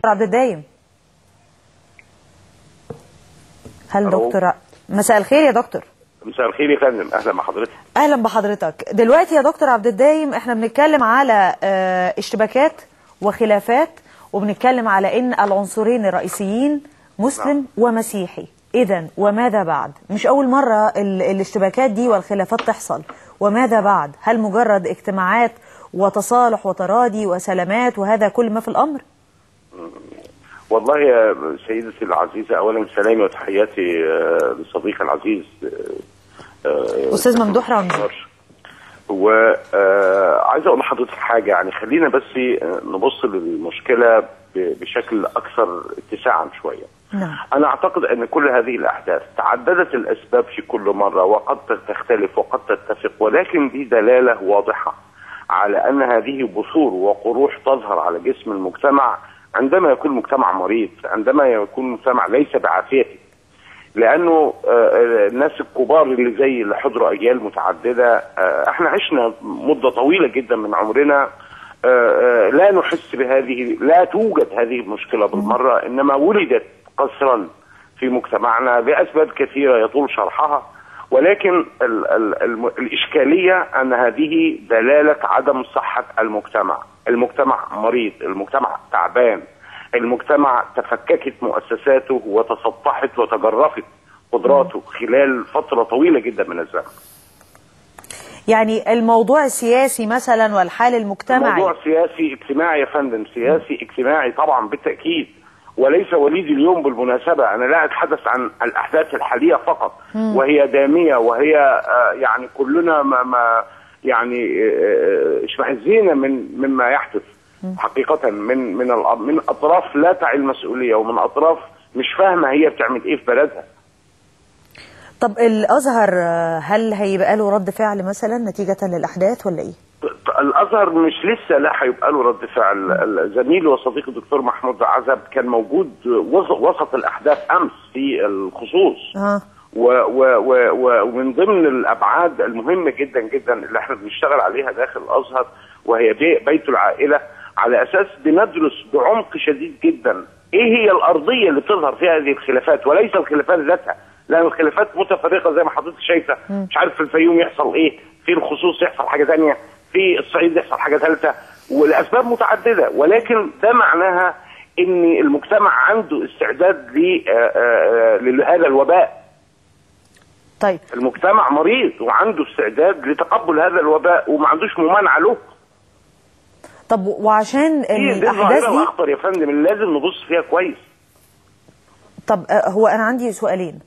عبد الدايم. هل دكتور مساء الخير يا دكتور؟ مساء الخير يا فندم، اهلا بحضرتك. اهلا بحضرتك. دلوقتي يا دكتور عبد الدايم احنا بنتكلم على اشتباكات وخلافات، وبنتكلم على ان العنصرين الرئيسيين مسلم ومسيحي. اذا وماذا بعد؟ مش اول مرة الاشتباكات دي والخلافات تحصل، وماذا بعد؟ هل مجرد اجتماعات وتصالح وتراضي وسلامات وهذا كل ما في الامر؟ والله يا سيدتي العزيزة، أولا سلامي وتحياتي لصديقي العزيز أستاذ ممدوح رمزي. وعايز أقول لحضرتك حاجة، يعني خلينا بس نبص للمشكلة بشكل أكثر اتساعا شوية. نعم. أنا أعتقد أن كل هذه الأحداث تعددت الأسباب في كل مرة، وقد تختلف وقد تتفق، ولكن دي دلالة واضحة على أن هذه بثور وقروح تظهر على جسم المجتمع عندما يكون مجتمع مريض، عندما يكون مجتمع ليس بعافيته. لانه الناس الكبار اللي زي اللي حضروا اجيال متعدده، احنا عشنا مده طويله جدا من عمرنا لا نحس بهذه، لا توجد هذه المشكله بالمره، انما ولدت قسرا في مجتمعنا لاسباب كثيره يطول شرحها. ولكن الاشكاليه ان هذه دلاله عدم صحه المجتمع. المجتمع مريض، المجتمع تعبان، المجتمع تفككت مؤسساته وتسطحت وتجرفت قدراته خلال فترة طويلة جدا من الزمن. يعني الموضوع السياسي مثلا والحال المجتمعي، الموضوع سياسي اجتماعي يا فندم، سياسي اجتماعي طبعا بالتأكيد، وليس وليد اليوم بالمناسبة. أنا لا أتحدث عن الأحداث الحالية فقط، وهي دامية، وهي يعني كلنا ما يعني اشمئزينا مما يحدث حقيقة من أطراف لا تعي المسؤولية، ومن أطراف مش فاهمة هي بتعمل إيه في بلدها. طب الأزهر هل هيبقى له رد فعل مثلا نتيجة للأحداث ولا إيه؟ الأزهر مش لسه لا هيبقى له رد فعل. زميلي وصديقي الدكتور محمود عزب كان موجود وسط الأحداث أمس في الخصوص. ومن ضمن الأبعاد المهمة جدا جدا اللي احنا بنشتغل عليها داخل الأزهر وهي بيت العائلة، على أساس بندرس بعمق شديد جدا إيه هي الأرضية اللي بتظهر فيها هذه الخلافات، وليس الخلافات ذاتها، لأن الخلافات متفرقة زي ما حضرتك شايفة. مش عارف في الفيوم يحصل إيه، في الخصوص يحصل حاجة ثانية، في الصعيد يحصل حاجة ثالثة، ولأسباب متعددة. ولكن ده معناها إن المجتمع عنده استعداد لهذا الوباء. طيب المجتمع مريض وعنده استعداد لتقبل هذا الوباء وما عندوش ممانعة له. طب وعشان الأحداث دي أخطر يا فندم اللي لازم نبص فيها كويس. طب هو أنا عندي سؤالين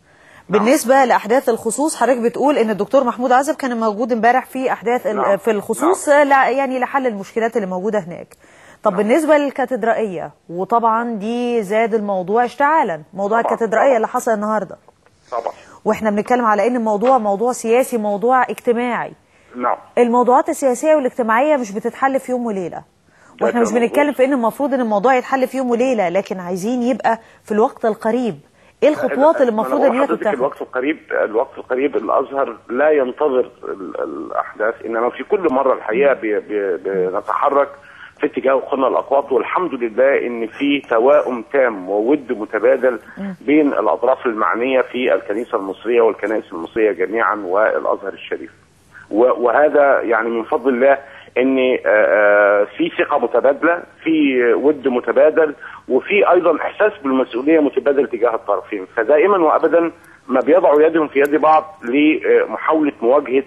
بالنسبة لأحداث الخصوص. حضرتك بتقول إن الدكتور محمود عزب كان موجود امبارح في أحداث في الخصوص، يعني لحل المشكلات اللي موجودة هناك. طب بالنسبة للكاتدرائية، وطبعا دي زاد الموضوع اشتعالا، موضوع الكاتدرائية اللي حصل النهاردة. طبعا. واحنا بنتكلم على إن الموضوع موضوع سياسي، موضوع اجتماعي. نعم. الموضوعات السياسية والاجتماعية مش بتتحل في يوم وليلة، واحنا مش بنتكلم في ان المفروض ان الموضوع يتحل في يوم وليله، لكن عايزين يبقى في الوقت القريب. ايه الخطوات اللي المفروض ان هي تتخذ؟ الوقت القريب الازهر لا ينتظر الاحداث، انما في كل مره الحقيقه بنتحرك في اتجاه اخواننا الاقواط، والحمد لله ان في توائم تام وود متبادل بين الاطراف المعنيه في الكنيسه المصريه والكنائس المصريه جميعا والازهر الشريف. وهذا يعني من فضل الله ان في ثقه متبادله، في ود متبادل، وفي ايضا احساس بالمسؤوليه متبادل تجاه الطرفين، فدائما وابدا ما بيضعوا يدهم في يد بعض لمحاوله مواجهه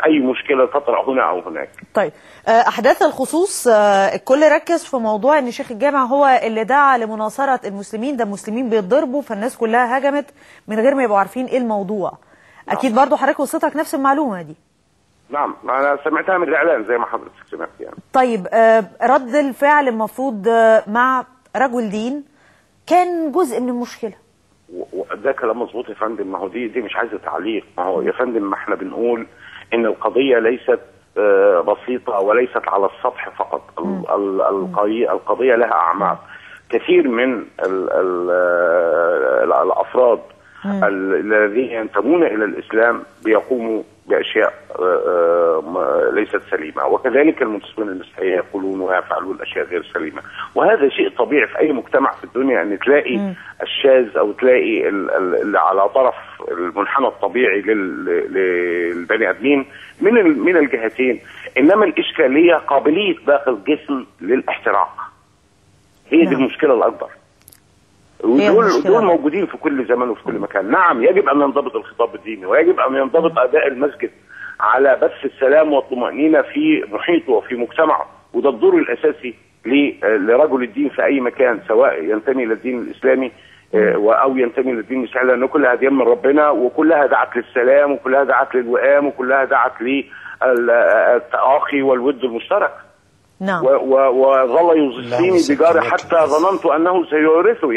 اي مشكله تطرأ هنا او هناك. طيب احداث الخصوص الكل ركز في موضوع ان شيخ الجامع هو اللي دعا لمناصره المسلمين، ده المسلمين بيتضربوا فالناس كلها هجمت من غير ما يبقوا عارفين ايه الموضوع. اكيد برضو حضرتك وصلتك نفس المعلومه دي. نعم، انا سمعتها من الاعلام زي ما حضرتك سمعت يعني. طيب رد الفعل المفروض مع رجل دين كان جزء من المشكله. ده كلام مظبوط يا فندم. ما هو دي مش عايزه تعليق. ما هو يا فندم ما احنا بنقول ان القضيه ليست بسيطه وليست على السطح فقط. القضيه لها اعماق. كثير من الافراد الذين ينتمون الى الاسلام بيقوموا باشياء ليست سليمه، وكذلك المنتسبون المسيحيين يقولون ويفعلون اشياء غير سليمه، وهذا شيء طبيعي في اي مجتمع في الدنيا ان تلاقي الشاذ او تلاقي اللي على طرف المنحنى الطبيعي للبني ادمين من الجهتين، انما الاشكاليه قابليه باقي الجسم للاحتراق. هي دي المشكله الاكبر. ودول موجودين في كل زمان وفي كل مكان. نعم يجب ان ينضبط الخطاب الديني، ويجب ان ينضبط اداء المسجد على بث السلام والطمأنينة في محيطه وفي مجتمعه، وده الدور الاساسي لرجل الدين في اي مكان، سواء ينتمي للدين الاسلامي او ينتمي للدين المسيحي، لان كلها اديان من ربنا، وكلها دعت للسلام، وكلها دعت للوئام، وكلها دعت للتآخي والود المشترك. نعم. وظل يوصيني بجاره حتى ظننت انه سيورثه.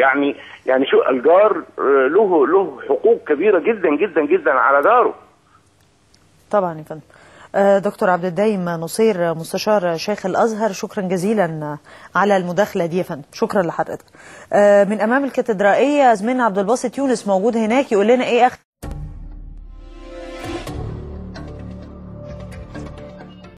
يعني شو الجار له حقوق كبيره جدا جدا جدا على جاره. طبعا يا فندم. دكتور عبد الدايم نصير مستشار شيخ الازهر، شكرا جزيلا على المداخله دي يا فندم، شكرا لحضرتك. من امام الكاتدرائيه زميلنا عبد الباسط يونس موجود هناك، يقول لنا ايه اخر